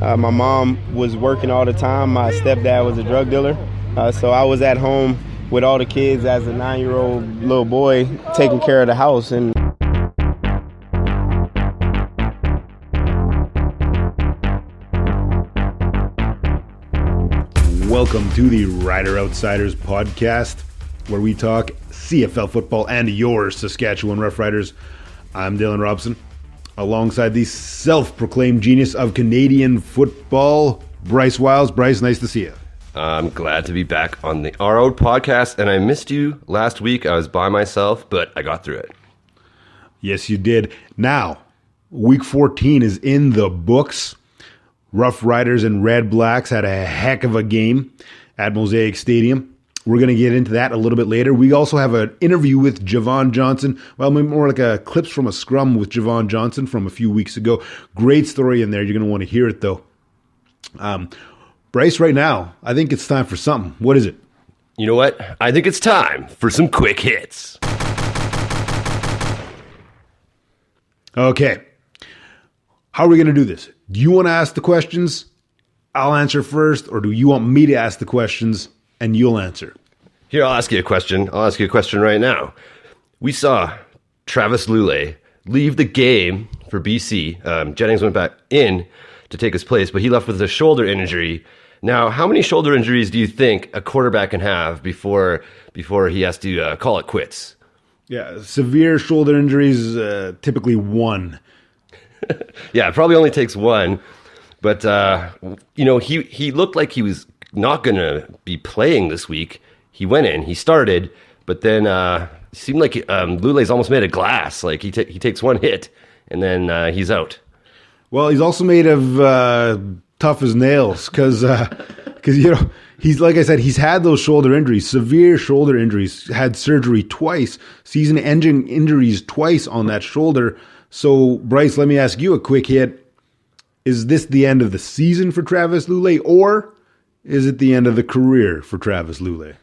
My mom was working all the time. My stepdad was a drug dealer. So I was at home with all the kids as a 9-year-old little boy taking care of the house. And welcome to the Rider Outsiders podcast, where we talk CFL football and your Saskatchewan Roughriders. I'm Dylan Robson, alongside the self-proclaimed genius of Canadian football, Bryce Wiles. Bryce, nice to see you. I'm glad to be back on the RO podcast, and I missed you last week. I was by myself, but I got through it. Yes, you did. Now, week 14 is in the books. Roughriders and REDBLACKS had a heck of a game at Mosaic Stadium. We're going to get into that a little bit later. We also have an interview with Jovon Johnson. Well, more like a clips from a scrum with Jovon Johnson from a few weeks ago. Great story in there. You're going to want to hear it, though. Bryce, right now, I think it's time for something. What is it? You know what? I think it's time for some quick hits. Okay. How are we going to do this? Do you want to ask the questions? I'll answer first, or do you want me to ask the questions and you'll answer? Here, I'll ask you a question. I'll ask you a question right now. We saw Travis Lulay leave the game for BC. Jennings went back in to take his place, but he left with a shoulder injury. Now, how many shoulder injuries do you think a quarterback can have before he has to call it quits? Yeah, severe shoulder injuries, typically one. Yeah, it probably only takes one. But, he looked like he was not going to be playing this week. He went in, he started, but then it seemed like Lulay's almost made of glass. Like he takes one hit, and then he's out. Well, he's also made of tough as nails because he's, like I said, he's had those shoulder injuries, severe shoulder injuries, had surgery twice, season-ending injuries twice on that shoulder. So, Bryce, let me ask you a quick hit. Is this the end of the season for Travis Lulay, or is it the end of the career for Travis Lulay?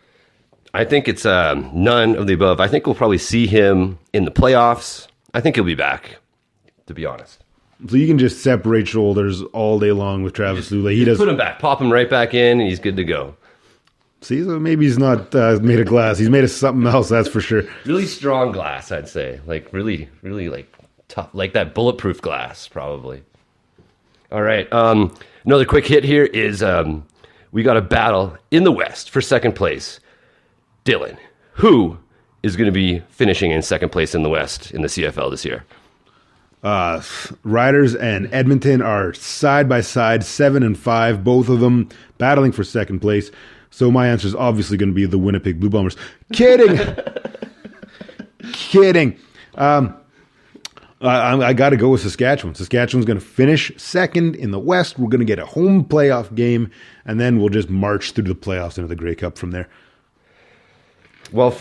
I think it's none of the above. I think we'll probably see him in the playoffs. I think he'll be back, to be honest. So you can just separate shoulders all day long with Travis Lulay. He does put him back, pop him right back in, and he's good to go. See, so maybe he's not made of glass. He's made of something else, that's for sure. Really strong glass, I'd say. Like really, really like tough, like that bulletproof glass, probably. All right. Another quick hit here is we got a battle in the West for second place. Dylan, who is going to be finishing in second place in the West in the CFL this year? Riders and Edmonton are side by side, 7-5, both of them battling for second place. So my answer is obviously going to be the Winnipeg Blue Bombers. Kidding. Kidding. I got to go with Saskatchewan. Saskatchewan's going to finish second in the West. We're going to get a home playoff game, and then we'll just march through the playoffs into the Grey Cup from there. Well,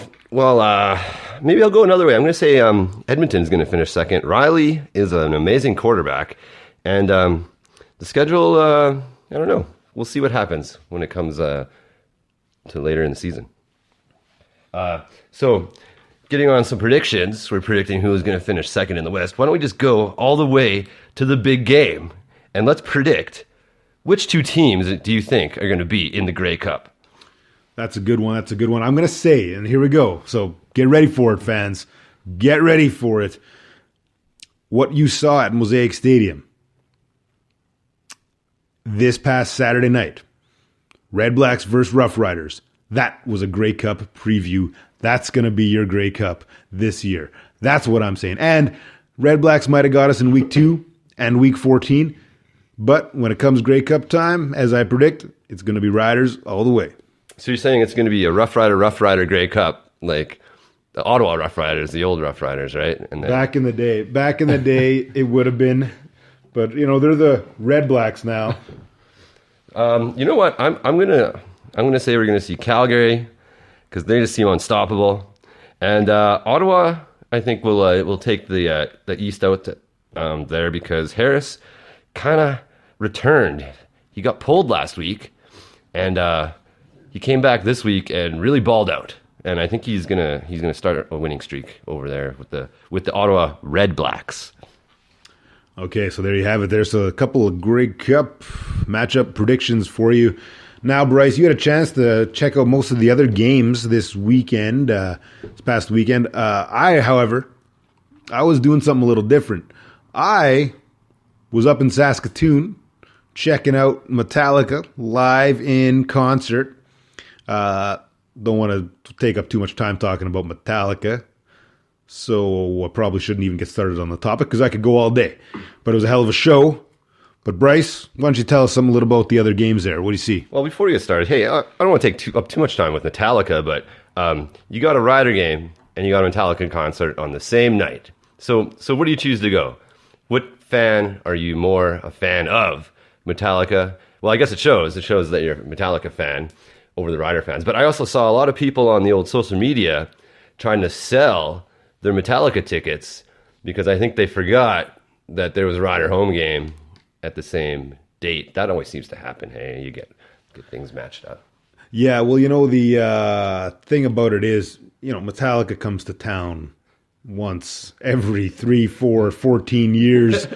maybe I'll go another way. I'm going to say Edmonton's going to finish second. Riley is an amazing quarterback, and the schedule, I don't know. We'll see what happens when it comes to later in the season. So, getting on some predictions, we're predicting who is going to finish second in the West. Why don't we just go all the way to the big game, and let's predict which two teams do you think are going to be in the Grey Cup? That's a good one. I'm going to say, and here we go. So get ready for it, fans. Get ready for it. What you saw at Mosaic Stadium this past Saturday night, REDBLACKS versus Roughriders. That was a Grey Cup preview. That's going to be your Grey Cup this year. That's what I'm saying. And REDBLACKS might have got us in week 2 and week 14. But when it comes Grey Cup time, as I predict, it's going to be Riders all the way. So you're saying it's going to be a Rough Rider Grey Cup, like the Ottawa Roughriders, the old Roughriders, right? And then... Back in the day, it would have been. But, they're the REDBLACKS now. You know what? I'm gonna say we're gonna see Calgary because they just seem unstoppable, and Ottawa. I think will take the East out there because Harris kind of returned. He got pulled last week, and he came back this week and really balled out. And I think he's gonna start a winning streak over there with the Ottawa REDBLACKS. Okay, so there you have it. There's a couple of Grey Cup matchup predictions for you. Now, Bryce, you had a chance to check out most of the other games this weekend, this past weekend. However, I was doing something a little different. I was up in Saskatoon checking out Metallica live in concert. Don't want to take up too much time talking about Metallica, so I probably shouldn't even get started on the topic because I could go all day. But it was a hell of a show. But Bryce, why don't you tell us something a little about the other games there? What do you see? Well, before we get started, hey, I don't want to take up too much time with Metallica, but you got a Rider game and you got a Metallica concert on the same night. So where do you choose to go? What fan are you more a fan of? Metallica? Well, I guess it shows. It shows that you're a Metallica fan over the Rider fans. But I also saw a lot of people on the old social media trying to sell their Metallica tickets because I think they forgot that there was a Rider home game at the same date. That always seems to happen. Hey, you get things matched up. Yeah, well, the thing about it is, Metallica comes to town once every 3, 4, 14 years.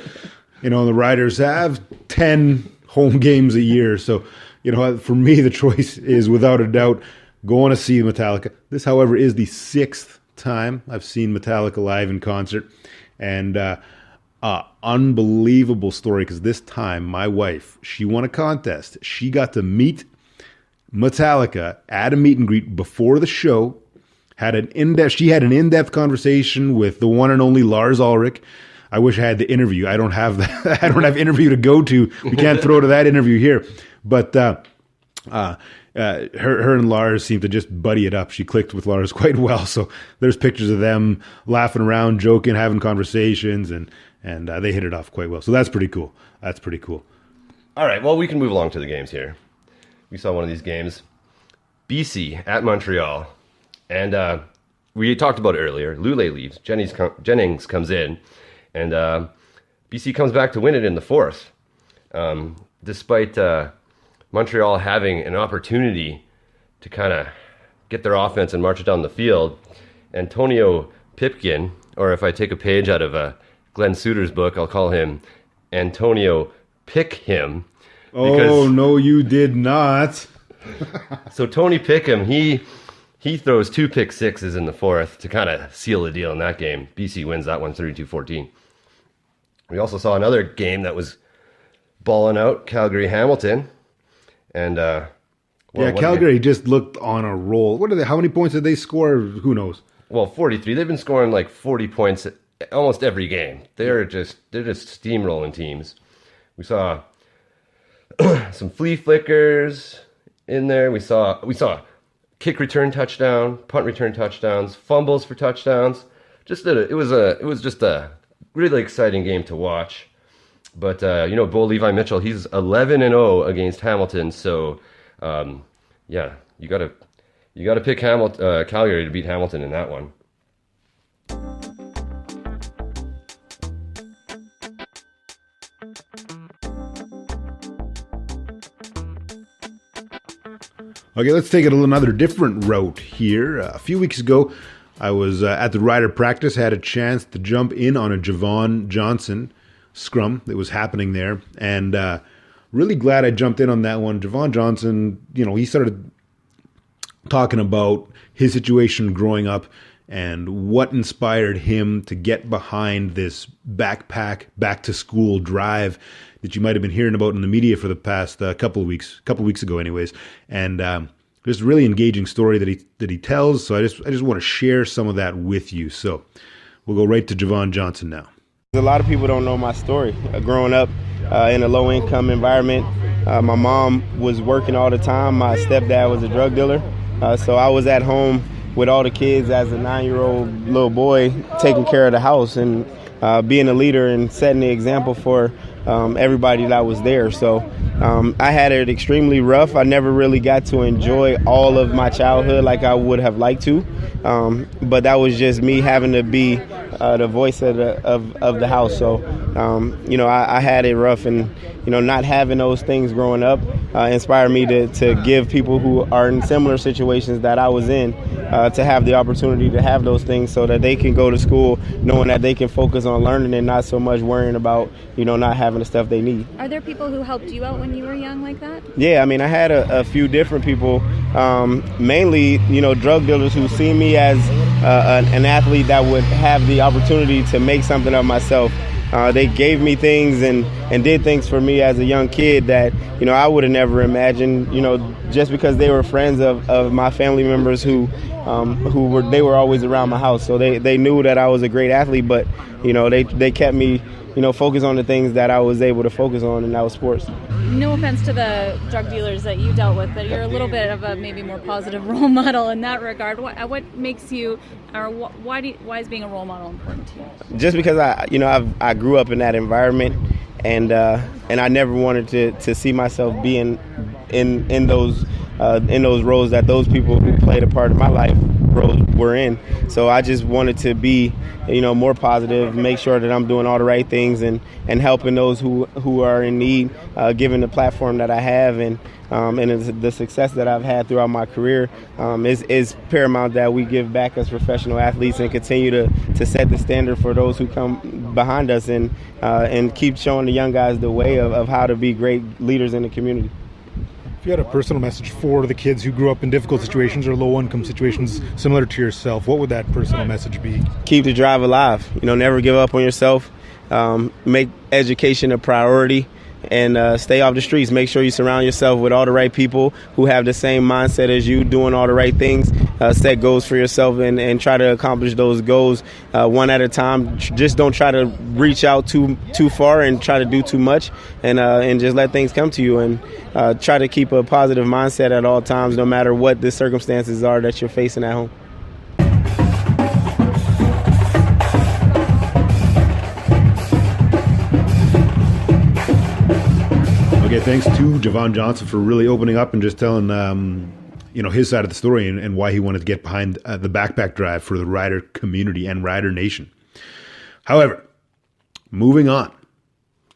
The Riders have 10 home games a year. So, for me, the choice is without a doubt going to see Metallica. This, however, is the 6th time I've seen Metallica live in concert. And unbelievable story because this time my wife, she won a contest. She got to meet Metallica at a meet and greet before the show. She had an in-depth conversation with the one and only Lars Ulrich. I wish I had the interview. I don't have that. I don't have interview to go to. We can't throw to that interview here. But her and Lars seemed to just buddy it up. She clicked with Lars quite well. So there's pictures of them laughing around, joking, having conversations, and they hit it off quite well. So that's pretty cool. All right, well, we can move along to the games here. We saw one of these games. BC at Montreal. And we talked about it earlier. Lule leaves. Jennings comes in. And BC comes back to win it in the 4th. Despite Montreal having an opportunity to kind of get their offense and march it down the field, Antonio Pipkin, or if I take a page out of Glenn Suter's book, I'll call him Antonio Pick Him. Oh, no, you did not. So Tony Pickham, he throws 2 pick sixes in the 4th to kind of seal the deal in that game. BC wins that one 32-14. We also saw another game that was balling out, Calgary-Hamilton. And Calgary just looked on a roll. How many points did they score? Who knows? Well, 43. They've been scoring like 40 points almost every game. They're just steamrolling teams. We saw some flea flickers in there. We saw kick return touchdown, punt return touchdowns, fumbles for touchdowns. It was just a really exciting game to watch. But Bo Levi Mitchell, he's 11-0 against Hamilton. So you got to pick Calgary to beat Hamilton in that one. Okay, let's take it another different route here. A few weeks ago, I was at the Rider practice, had a chance to jump in on a Jovon Johnson scrum that was happening there, and really glad I jumped in on that one. Jovon Johnson, he started talking about his situation growing up and what inspired him to get behind this backpack, back-to-school drive that you might have been hearing about in the media for the past couple weeks ago anyways. And just a really engaging story that he tells. So I just want to share some of that with you. So we'll go right to Jovon Johnson now. A lot of people don't know my story. Growing up in a low-income environment, my mom was working all the time. My stepdad was a drug dealer. So I was at home with all the kids as a 9-year-old little boy, taking care of the house and being a leader and setting the example for everybody that was there. So I had it extremely rough. I never really got to enjoy all of my childhood like I would have liked to. But that was just me having to be the voice of the house. So, I had it rough, and not having those things growing up inspired me to give people who are in similar situations that I was in to have the opportunity to have those things, so that they can go to school knowing that they can focus on learning and not so much worrying about not having the stuff they need. Are there people who helped you out when you were young like that? Yeah, I mean, I had a few different people, mainly drug dealers who see me as an athlete that would have the opportunity to make something of myself. They gave me things and did things for me as a young kid that I would have never imagined. Just because they were friends of my family members who were always around my house, so they knew that I was a great athlete. But they kept me focused on the things that I was able to focus on, and that was sports. No offense to the drug dealers that you dealt with, but you're a little bit of a maybe more positive role model in that regard. What makes you, or why is being a role model important to you? Just because I grew up in that environment, and I never wanted to see myself being in those roles that those people who played a part of my life roles were in. So I just wanted to be more positive, make sure that I'm doing all the right things and helping those who are in need, given the platform that I have and the success that I've had throughout my career is paramount that we give back as professional athletes and continue to set the standard for those who come behind us and keep showing the young guys the way of how to be great leaders in the community. If you had a personal message for the kids who grew up in difficult situations or low-income situations similar to yourself, what would that personal message be? Keep the drive alive. Never give up on yourself. Make education a priority. And stay off the streets. Make sure you surround yourself with all the right people who have the same mindset as you, doing all the right things. Set goals for yourself and try to accomplish those goals one at a time. Just don't try to reach out too far and try to do too much, and just let things come to you. And try to keep a positive mindset at all times, no matter what the circumstances are that you're facing at home. Okay, thanks to Jovon Johnson for really opening up and just telling his side of the story and why he wanted to get behind the backpack drive for the Rider community and Rider Nation. However, moving on,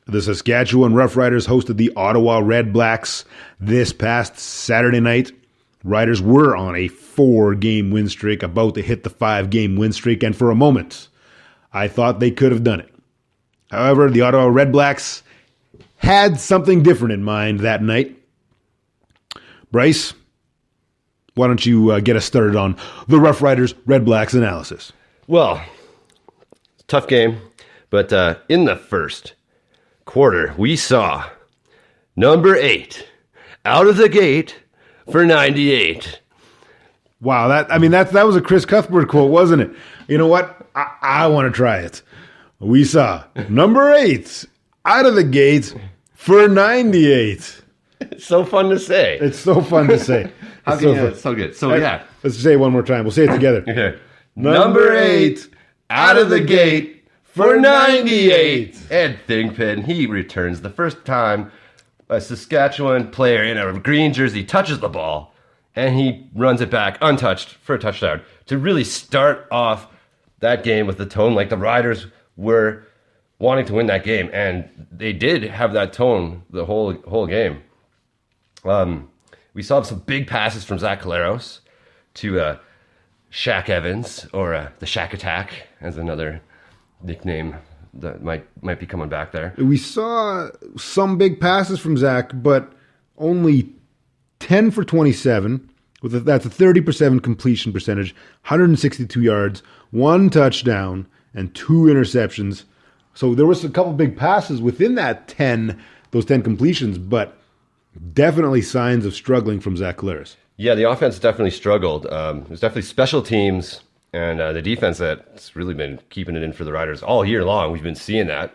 the Saskatchewan Roughriders hosted the Ottawa REDBLACKS this past Saturday night. Riders were on a 4-game win streak, about to hit the 5-game win streak, and for a moment, I thought they could have done it. However, the Ottawa REDBLACKS had something different in mind that night. Bryce, why don't you get us started on the Roughriders REDBLACKS analysis? Well, tough game, but in the first quarter, we saw number 8 out of the gate for 98. Wow, that was a Chris Cuthbert quote, wasn't it? You know what? I want to try it. We saw number 8 out of the gate for 98. It's so fun to say. It's so fun to say. It's so good. So, yeah. Let's say it one more time. We'll say it together. Okay. Number 8 out of the gate for 98. Ed Thingpen, he returns the first time a Saskatchewan player in a green jersey touches the ball, and he runs it back untouched for a touchdown to really start off that game with the tone like the Riders were wanting to win that game, and they did have that tone the whole game. We saw some big passes from Zack Collaros to Shaq Evans, or the Shaq Attack, as another nickname that might be coming back there. We saw some big passes from Zack, but only 10 for 27. That's a 30% completion percentage, 162 yards, 1 touchdown, and 2 interceptions. So there was a couple big passes within those 10 completions, but definitely signs of struggling from Zack Collaros. Yeah, the offense definitely struggled. There's definitely special teams and the defense that's really been keeping it in for the Riders all year long. We've been seeing that.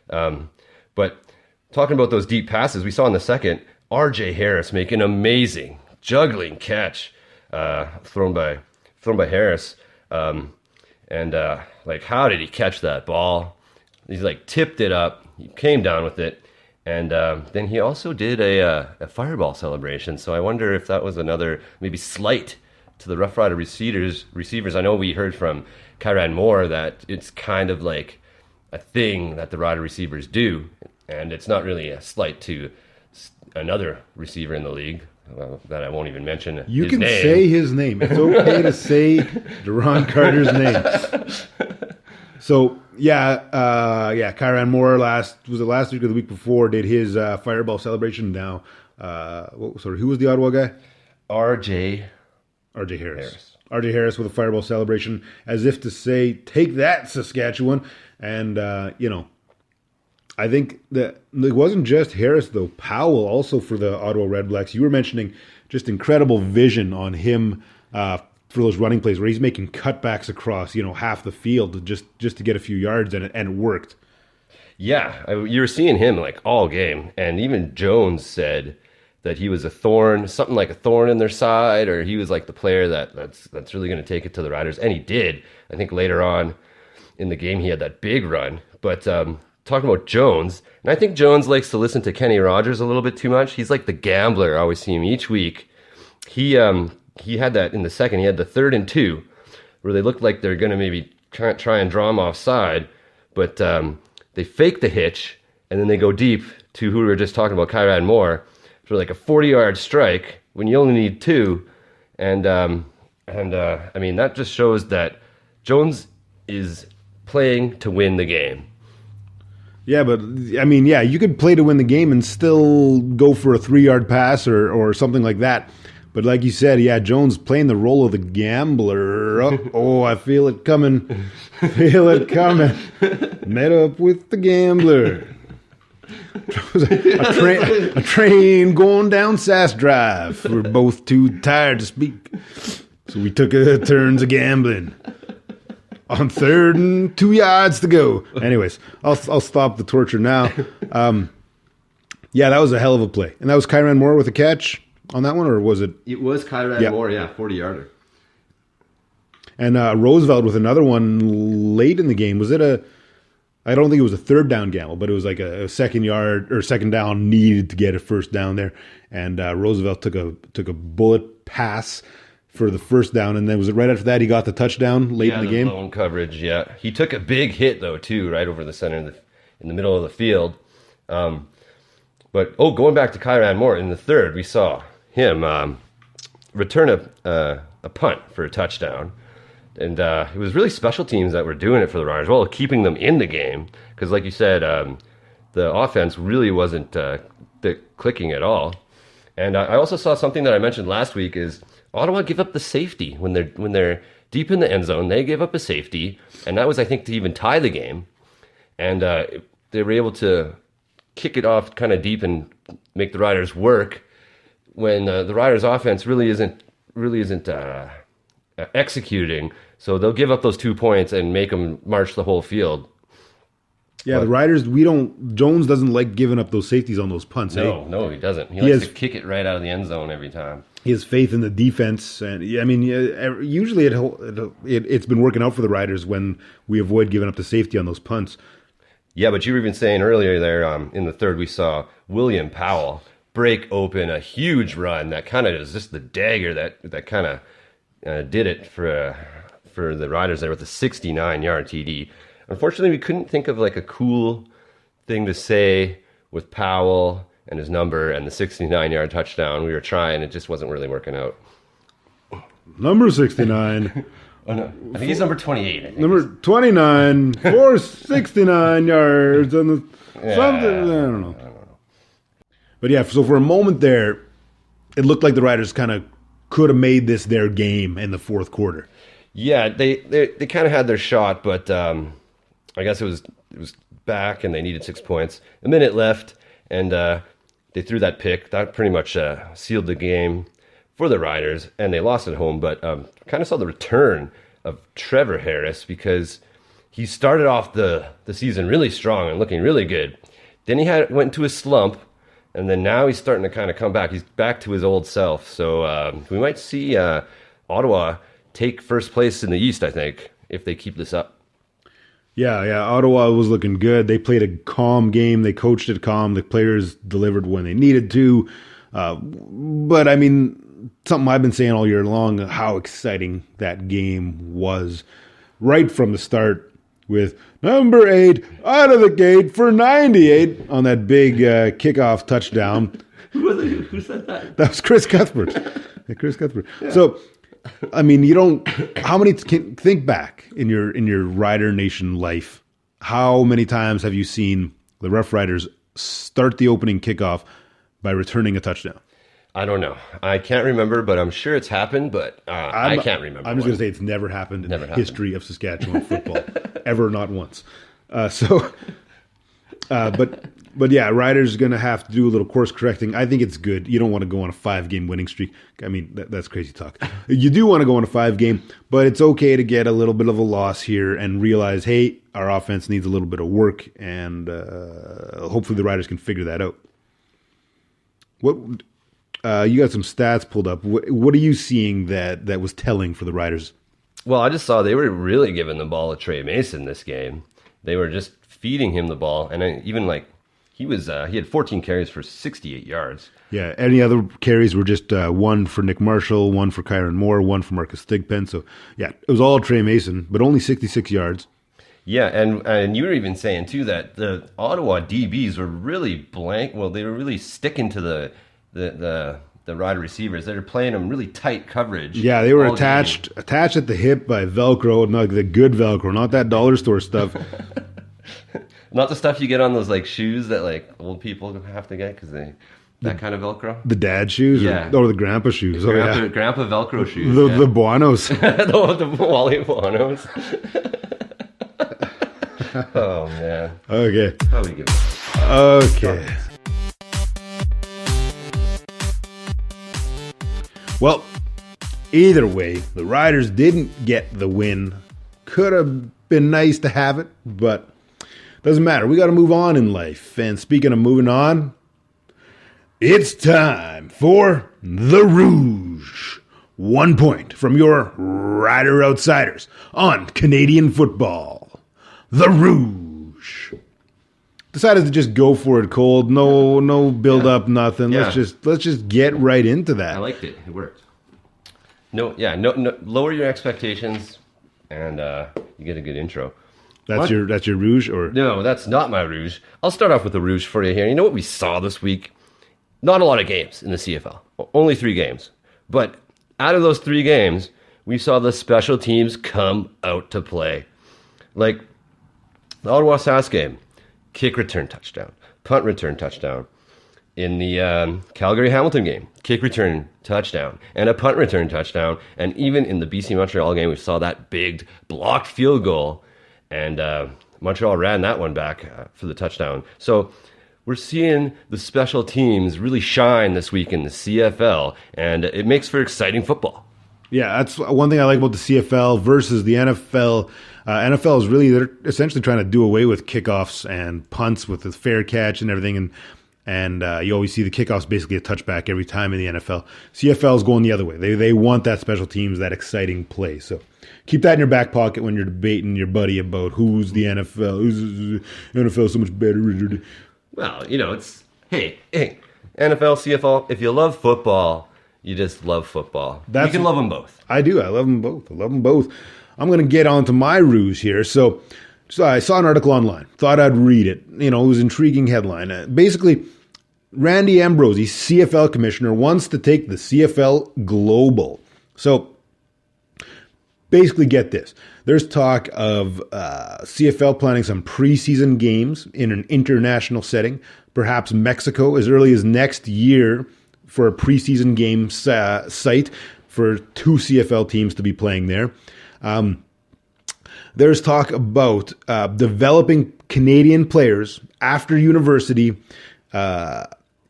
But talking about those deep passes, we saw in the second, R.J. Harris make an amazing juggling catch thrown by Harris. How did he catch that ball? He's tipped it up. He came down with it. And then he also did a fireball celebration. So I wonder if that was another maybe slight to the Rough Rider receivers. I know we heard from Kyran Moore that it's kind of like a thing that the Rider receivers do, and it's not really a slight to another receiver in the league that I won't even mention. You can say his name. It's okay to say Duron Carter's name. So Kyran Moore last week or the week before did his fireball celebration. Now, who was the Ottawa guy? RJ Harris. RJ Harris with a fireball celebration, as if to say, "Take that, Saskatchewan!" And I think that it wasn't just Harris though. Powell also for the Ottawa Redblacks. You were mentioning just incredible vision on him for those running plays where he's making cutbacks across half the field just to get a few yards, and it worked. Yeah, you were seeing him like all game, and even Jones said that he was something like a thorn in their side, or he was like the player that's really going to take it to the Riders, and he did. I think later on in the game he had that big run. But talking about Jones, and I think Jones likes to listen to Kenny Rogers a little bit too much. He's like the gambler. I always see him each week. He had that in the second. He had the 3rd and 2 where they looked like they're going to maybe try and draw him offside, but they fake the hitch, and then they go deep to who we were just talking about, Kyran Moore, for like a 40-yard strike when you only need 2. And I mean, that just shows that Jones is playing to win the game. Yeah, but I mean, you could play to win the game and still go for a 3-yard pass or something like that. But like you said, Jones playing the role of the gambler. Oh, I feel it coming. Feel it coming. Met up with the gambler. A train going down Sass Drive. We're both too tired to speak. So we took turns of gambling. On 3rd and 2 yards to go. Anyways, I'll stop the torture now. That was a hell of a play. And that was Kyran Moore with a catch on that one, or was it? It was Kyran Moore, 40-yarder. And Roosevelt with another one late in the game. Was it I don't think it was a 3rd down gamble, but it was like a 2nd down needed to get a 1st down there. And Roosevelt took a bullet pass for the 1st down, and then was it right after that he got the touchdown late in the game? Zone coverage, yeah. He took a big hit though too, right over the center in the middle of the field. But going back to Kyran Moore in the 3rd, we saw him return a punt for a touchdown, and it was really special teams that were doing it for the Riders, well, keeping them in the game, because like you said, the offense really wasn't clicking at all. And I also saw something that I mentioned last week is Ottawa give up the safety when they're deep in the end zone. They gave up a safety, and that was, I think, to even tie the game. And they were able to kick it off kind of deep and make the Riders work when the Riders' offense really isn't executing. So they'll give up those 2 points and make them march the whole field. Yeah, the Riders, Jones doesn't like giving up those safeties on those punts. No, he doesn't. He likes to kick it right out of the end zone every time. He has faith in the defense, and I mean, usually it's been working out for the Riders when we avoid giving up the safety on those punts. Yeah, but you were even saying earlier there in the 3rd, we saw William Powell break open a huge run that kind of is just the dagger that kind of did it for the Riders there with a 69-yard TD. Unfortunately, we couldn't think of like a cool thing to say with Powell and his number and the 69-yard touchdown. We were trying, it just wasn't really working out. Number 69. Oh, no. I think he's number 28. I think. Number 29 for 69 yards and something. I don't know. But yeah, so for a moment there, it looked like the Riders kind of could have made this their game in the 4th quarter. Yeah, they kind of had their shot, but I guess it was back and they needed 6 points. A minute left, and they threw that pick. That pretty much sealed the game for the Riders, and they lost at home. But kind of saw the return of Trevor Harris because he started off the season really strong and looking really good. Then he went into a slump, and then now he's starting to kind of come back. He's back to his old self. So we might see Ottawa take first place in the East, I think, if they keep this up. Yeah, Ottawa was looking good. They played a calm game. They coached it calm. The players delivered when they needed to. But, I mean, something I've been saying all year long, how exciting that game was right from the start with number 8 out of the gate for 98 on that big kickoff touchdown. Who said that? That was Chris Cuthbert. Chris Cuthbert. Yeah. So, I mean, how many, think back in your Rider Nation life, how many times have you seen the Roughriders start the opening kickoff by returning a touchdown? I don't know. I can't remember, but I'm sure it's happened, but I can't remember. I'm just going to say it's never happened in the history of Saskatchewan football. Ever, not once. But yeah, Riders going to have to do a little course correcting. I think it's good. You don't want to go on a 5-game winning streak. I mean, that's crazy talk. You do want to go on a 5-game, but it's okay to get a little bit of a loss here and realize, hey, our offense needs a little bit of work, and hopefully the Riders can figure that out. What you got some stats pulled up. What are you seeing that was telling for the Riders? Well, I just saw they were really giving the ball to Trey Mason this game. They were just feeding him the ball, and even he had 14 carries for 68 yards. Yeah, any other carries were just one for Nick Marshall, one for Kyron Moore, one for Marcus Thigpen. So yeah, it was all Trey Mason, but only 66 yards. Yeah, and you were even saying too that the Ottawa DBs were really blank. Well, they were really sticking to the Rider receivers. They were playing them really tight coverage. Yeah, they were attached at the hip by Velcro, not the good Velcro, not that dollar store stuff. Not the stuff you get on those shoes that old people have to get because that kind of Velcro. The dad shoes, or the grandpa shoes. Grandpa Velcro shoes. The Buonos. the Wally Buonos. Oh man. Okay. How we get? Okay. Well, either way, the Riders didn't get the win. Could have been nice to have it, but doesn't matter. We got to move on in life. And speaking of moving on, it's time for the Rouge. 1 point from your Rider Outsiders on Canadian football. The Rouge. Decided to just go for it cold. No build up, nothing. Yeah. Let's just get right into that. I liked it. It worked. No. Lower your expectations, and you get a good intro. That's your Rouge, or no? That's not my Rouge. I'll start off with the Rouge for you here. You know what we saw this week? Not a lot of games in the CFL. Only 3 games. But out of those 3 games, we saw the special teams come out to play. Like the Ottawa Sask game, kick return touchdown, punt return touchdown. In the Calgary Hamilton game, kick return touchdown and a punt return touchdown. And even in the BC Montreal game, we saw that big blocked field goal. And Montreal ran that one back for the touchdown. So we're seeing the special teams really shine this week in the CFL, and it makes for exciting football. Yeah, that's one thing I like about the CFL versus the NFL. NFL is they're essentially trying to do away with kickoffs and punts with the fair catch and everything. And you always see the kickoffs basically a touchback every time in the NFL. CFL is going the other way. They want that special teams, that exciting play. So keep that in your back pocket when you're debating your buddy about who's the NFL, who's the NFL so much better. Well, it's, hey, NFL, CFL, if you love football, you just love football. You can love them both. I do. I love them both. I'm going to get on to my Rouge here. So I saw an article online. Thought I'd read it. It was an intriguing headline. Basically, Randy Ambrosie, CFL commissioner, wants to take the CFL global. So basically, get this. There's talk of CFL planning some preseason games in an international setting, perhaps Mexico as early as next year for a preseason game site for 2 CFL teams to be playing there. There's talk about developing Canadian players after university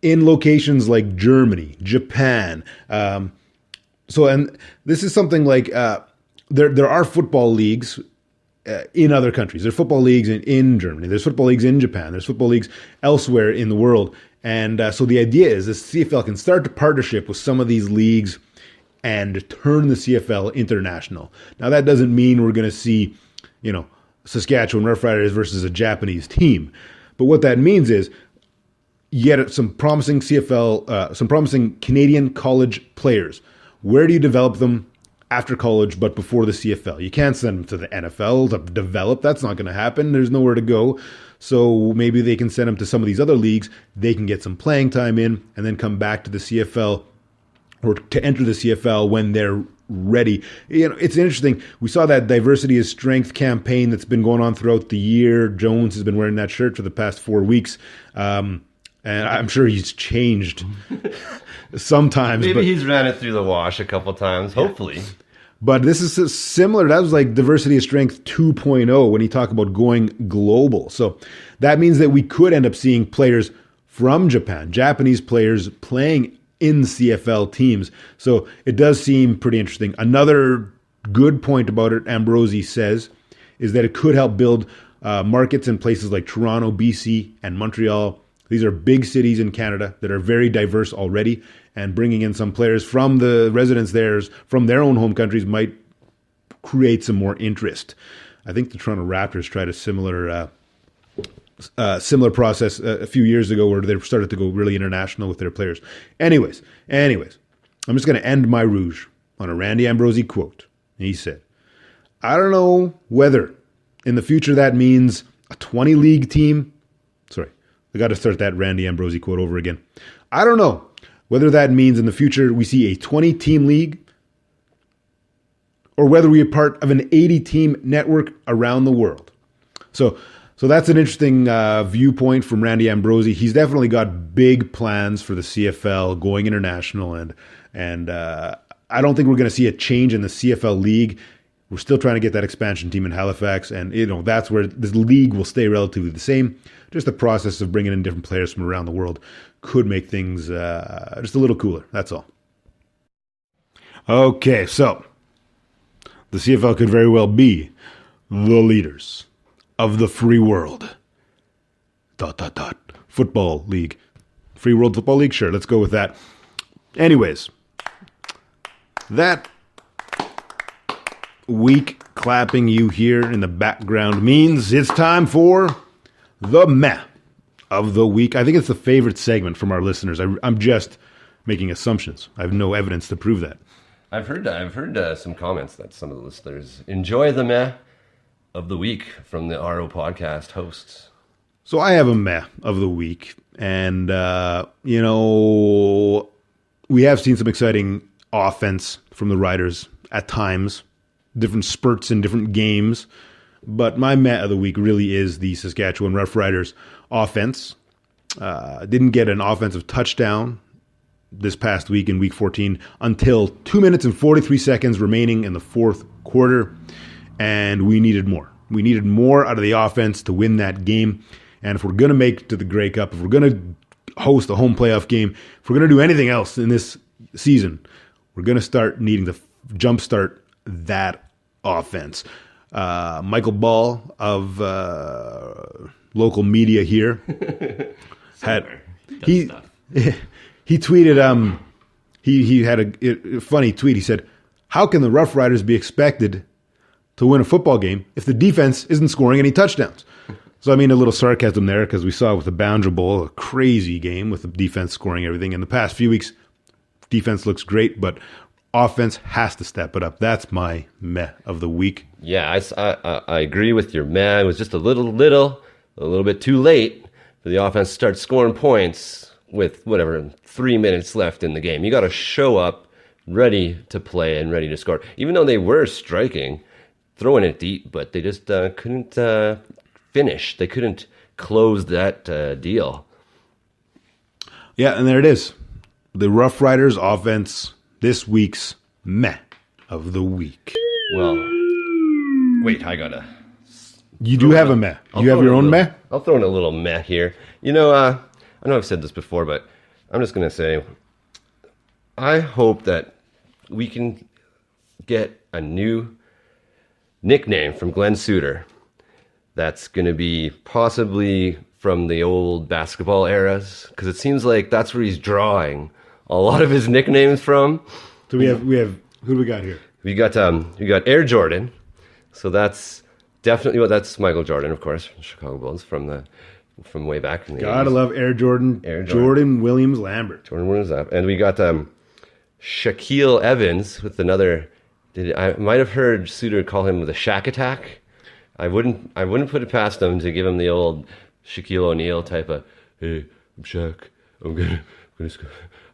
in locations like Germany, Japan. And this is something like there are football leagues in other countries. There's football leagues in Germany. There's football leagues in Japan. There's football leagues elsewhere in the world. And so the idea is the CFL can start a partnership with some of these leagues and turn the CFL international. Now, that doesn't mean we're going to see, Saskatchewan Roughriders versus a Japanese team. But what that means is you get some promising CFL, some promising Canadian college players. Where do you develop them after college, but before the CFL? You can't send them to the NFL to develop. That's not going to happen. There's nowhere to go. So maybe they can send them to some of these other leagues. They can get some playing time in and then come back to the CFL or to enter the CFL when they're ready. It's interesting. We saw that diversity is strength campaign that's been going on throughout the year. Jones has been wearing that shirt for the past 4 weeks. And I'm sure he's changed sometimes. Maybe he's ran it through the wash a couple times, hopefully. But this is similar. That was like Diversity of Strength 2.0 when he talked about going global. So that means that we could end up seeing players from Japan, Japanese players playing in CFL teams. So it does seem pretty interesting. Another good point about it, Ambrosi says, is that it could help build markets in places like Toronto, BC, and Montreal. These are big cities in Canada that are very diverse already, and bringing in some players from the residents there, from their own home countries, might create some more interest. I think the Toronto Raptors tried a similar process a few years ago where they started to go really international with their players. Anyways, I'm just going to end my rouge on a Randy Ambrosi quote. He said, "I don't know whether in the future that means a 20-league team." Sorry, I got to start that Randy Ambrosi quote over again. "I don't know whether that means in the future we see a 20-team league or whether we are part of an 80-team network around the world." So that's an interesting viewpoint from Randy Ambrosi. He's definitely got big plans for the CFL going international, and I don't think we're going to see a change in the CFL league. We're still trying to get that expansion team in Halifax, and that's where this league will stay relatively the same. Just the process of bringing in different players from around the world could make things just a little cooler. That's all. Okay, so the CFL could very well be the leaders of the free world. ... Football league. Free World Football League? Sure, let's go with that. Anyways, that week clapping you hear in the background means it's time for the meh of the week. I think it's the favorite segment from our listeners. I'm just making assumptions. I have no evidence to prove that. I've heard some comments that some of the listeners enjoy the meh of the week from the RO podcast hosts. So I have a meh of the week, and we have seen some exciting offense from the Riders at times, different spurts in different games. But my meh of the week really is the Saskatchewan Roughriders offense. Didn't get an offensive touchdown this past week in week 14 until 2 minutes and 43 seconds remaining in the fourth quarter. And we needed more. We needed more out of the offense to win that game. And if we're going to make it to the Grey Cup, if we're going to host a home playoff game, if we're going to do anything else in this season, we're going to start needing to jumpstart that offense. Michael Ball of local media here he tweeted he had a funny tweet. He said, "How can the Rough Riders be expected to win a football game if the defense isn't scoring any touchdowns?" So I mean, a little sarcasm there, because we saw with the Boundary Bowl, a crazy game with the defense scoring everything. In the past few weeks, defense looks great, but offense has to step it up. That's my meh of the week. Yeah, I agree with your meh. It was just a little bit too late for the offense to start scoring points with 3 minutes left in the game. You got to show up ready to play and ready to score. Even though they were striking, throwing it deep, but they just couldn't finish. They couldn't close that deal. Yeah, and there it is. The Rough Riders offense, this week's meh of the week. Well, wait, I gotta... You do have a meh. You have your own meh? I'll throw in a little meh here. I know I've said this before, but I'm just going to say, I hope that we can get a new nickname from Glenn Suter that's going to be possibly from the old basketball eras, because it seems like that's where he's drawing a lot of his nicknames from. So we have who do we got here? We got Air Jordan. So that's definitely that's Michael Jordan, of course, from Chicago Bulls, from the from way back in the Gotta 80s. love Air Jordan. Air Jordan. Jordan Williams-Lambert. Jordan Williams up. And we got Shaquille Evans with another. I might have heard Suter call him the Shaq Attack. I wouldn't put it past him to give him the old Shaquille O'Neal type of, hey, I'm Shaq. I'm gonna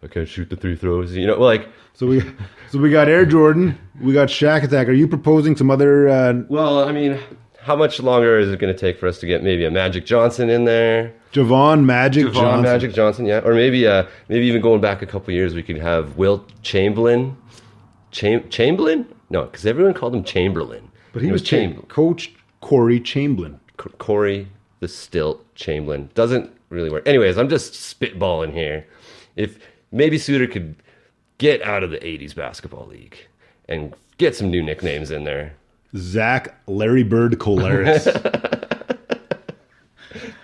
I can't shoot the 3 throws. You know, like. So we got Air Jordan. We got Shaq Attack. Are you proposing some other? Well, I mean, how much longer is it going to take for us to get maybe a Magic Johnson in there? Jovon Johnson. Magic Johnson, yeah. Or maybe even going back a couple years, we could have Wilt Chamberlain. Chamberlain? No, because everyone called him Chamberlain. But he was Chamberlain. Coach Corey Chamberlain. Corey the Stilt Chamberlain. Doesn't really work. Anyways, I'm just spitballing here. If maybe Suter could get out of the 80s basketball league and get some new nicknames in there. Zack Larry Bird Collaros.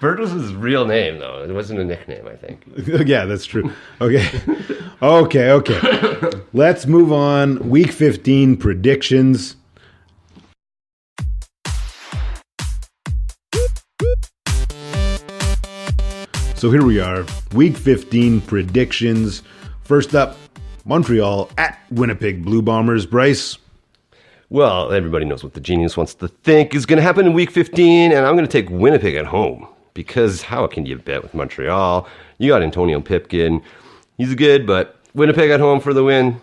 Bird was his real name, though. It wasn't a nickname, I think. Yeah, that's true. Okay. Let's move on. Week 15 predictions. So here we are. Week 15 predictions. First up, Montreal at Winnipeg Blue Bombers. Bryce? Well, everybody knows what the genius wants to think is going to happen in Week 15, and I'm going to take Winnipeg at home. Because how can you bet with Montreal? You got Antonio Pipkin. He's good, but Winnipeg at home for the win.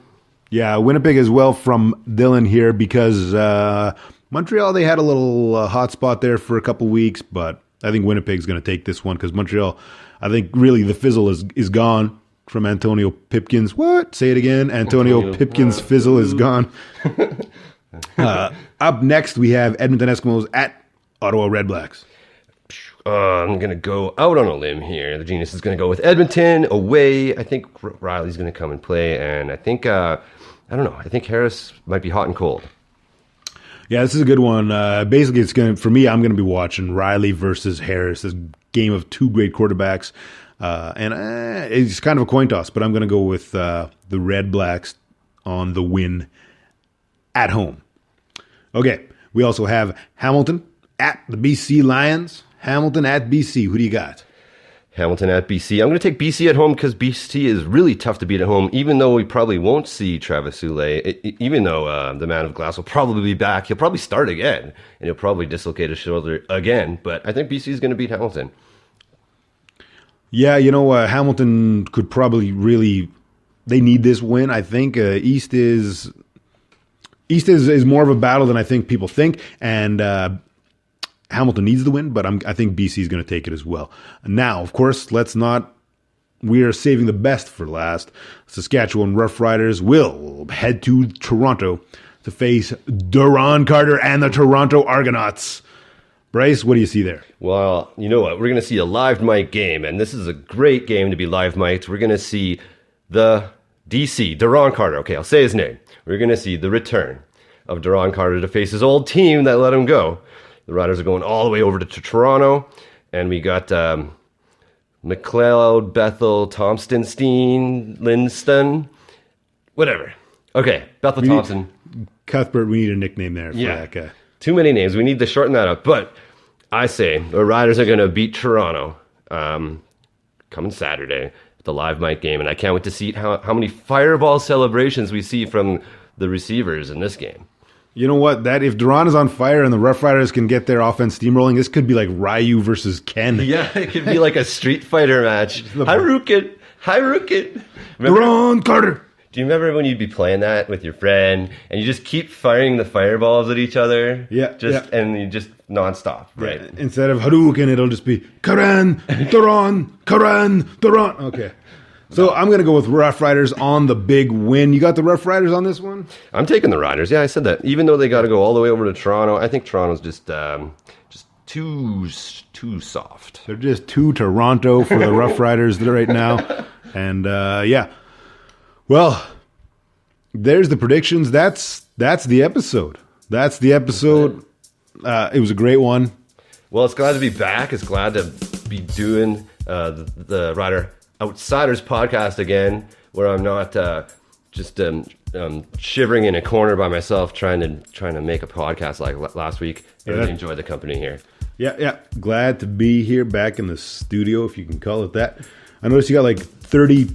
Yeah, Winnipeg as well from Dylan here because Montreal, they had a little hot spot there for a couple weeks, but I think Winnipeg's going to take this one because Montreal, I think really the fizzle is gone from Antonio Pipkin's. What? Say it again. Antonio Pipkin's fizzle is gone. Up next, we have Edmonton Eskimos at Ottawa REDBLACKS. I'm going to go out on a limb here. The genius is going to go with Edmonton away. I think Riley's going to come and play, and I think, I don't know, I think Harris might be hot and cold. Yeah, this is a good one. Basically, for me, I'm going to be watching Riley versus Harris, this game of two great quarterbacks. And it's kind of a coin toss, but I'm going to go with the REDBLACKS on the win at home. Okay, we also have Hamilton at the BC Lions. Hamilton at BC. Who do you got? Hamilton at BC. I'm going to take BC at home because BC is really tough to beat at home, even though we probably won't see Travis Soule, even though the man of glass will probably be back. He'll probably start again, and he'll probably dislocate his shoulder again. But I think BC is going to beat Hamilton. Yeah, Hamilton could probably really, they need this win. I think East is more of a battle than I think people think, and Hamilton needs the win, but I think BC is going to take it as well. Now, of course, we are saving the best for last. Saskatchewan Roughriders will head to Toronto to face Duron Carter and the Toronto Argonauts. Bryce, what do you see there? Well, you know what? We're going to see a live mic game, and this is a great game to be live mic'd. We're going to see the DC, Duron Carter. Okay, I'll say his name. We're going to see the return of Duron Carter to face his old team that let him go. The Riders are going all the way over to Toronto, and we got McLeod, Bethel, Thompston, Linston, whatever. Okay, Bethel Thompson. Cuthbert, we need a nickname there for that guy. Too many names. We need to shorten that up. But I say the Riders are going to beat Toronto coming Saturday at the live mic game, and I can't wait to see how many fireball celebrations we see from the receivers in this game. You know what? That if Duron is on fire and the Roughriders can get their offense steamrolling, this could be like Ryu versus Ken. Yeah, it could be like a Street Fighter match. Haruken. Duron Carter. Do you remember when you'd be playing that with your friend and you just keep firing the fireballs at each other? Yeah. And you just nonstop, right? Yeah. Instead of Hadouken, it'll just be Karan, Duron, Karan, Duron. Okay. So I'm going to go with Roughriders on the big win. You got the Roughriders on this one? I'm taking the Riders. Yeah, I said that. Even though they got to go all the way over to Toronto, I think Toronto's just too soft. They're just too Toronto for the Roughriders right now. And yeah. Well, there's the predictions. That's the episode. It was a great one. Well, it's glad to be back. It's glad to be doing the Rider Outsiders podcast again, where I'm not just shivering in a corner by myself trying to make a podcast like last week. I really enjoyed the company here. Yeah. Glad to be here back in the studio, if you can call it that. I noticed you got like 30,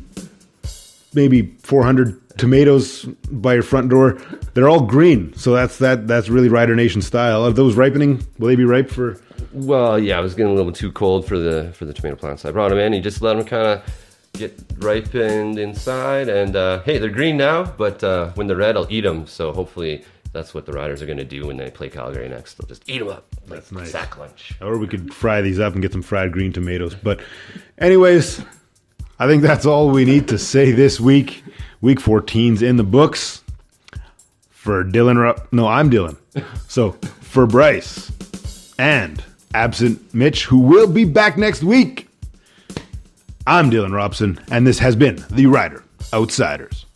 maybe 400 tomatoes by your front door. They're all green, so that's really Rider Nation style. Are those ripening? Will they be ripe for? Well, yeah, it was getting a little too cold for the tomato plants. So I brought them in. You just let them kind of get ripened inside, and hey, they're green now. But when they're red, I'll eat them. So hopefully, that's what the Riders are going to do when they play Calgary next. They'll just eat them up. That's nice. Sack lunch. Or we could fry these up and get some fried green tomatoes. But, anyways, I think that's all we need to say this week. Week 14's in the books. For Dylan, I'm Dylan. So for Bryce and absent Mitch, who will be back next week, I'm Dylan Robson, and this has been the Rider Outsiders.